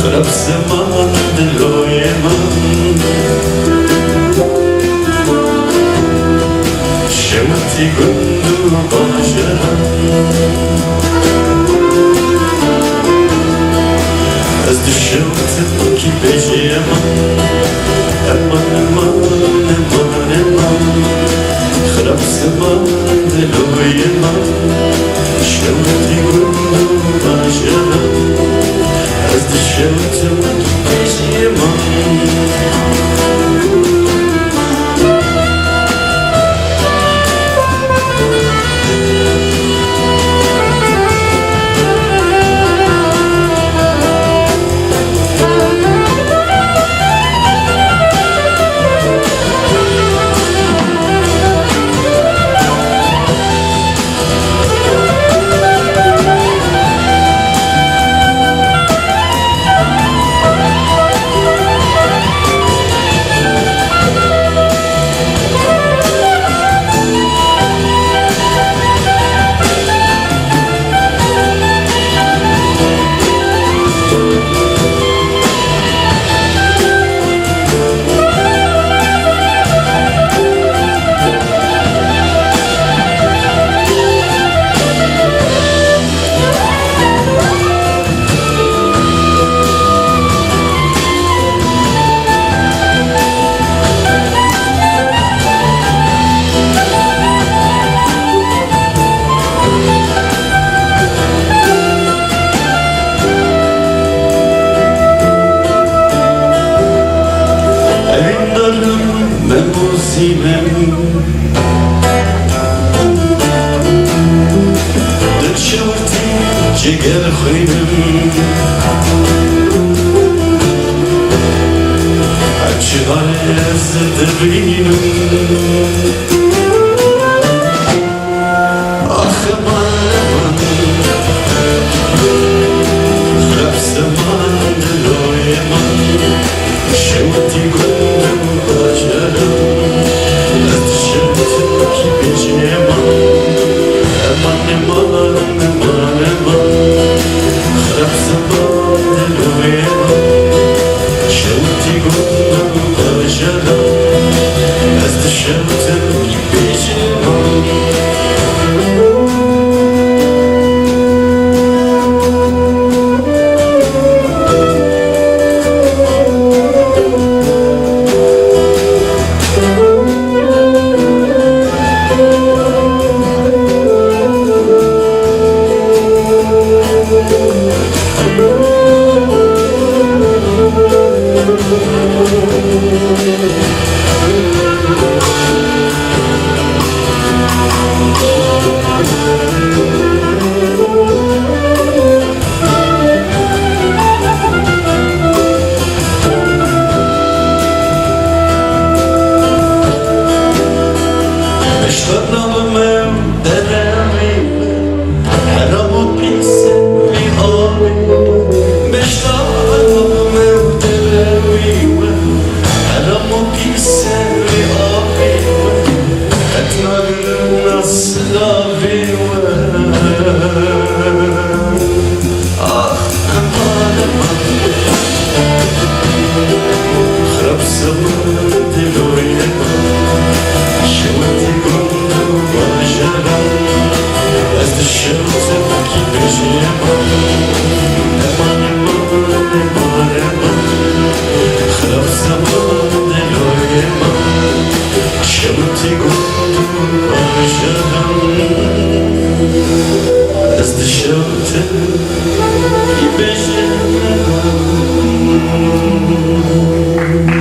خراب زمان دلوی من شوتی گندو باجرم از دو شوتم کی بجیم امان خراب زمان دلوی من شوتی گندو باجرم از دو شوتم کی بجیم دلشورتی جگر خیلم هرچی غرز دبینم آخه من خراب زمان دلوی من شوتی گندم باجرم ki bejemam eman خراب زمان دلوی من شوتی گندم باجرم از دو شوتم کی بجemam As the shelter you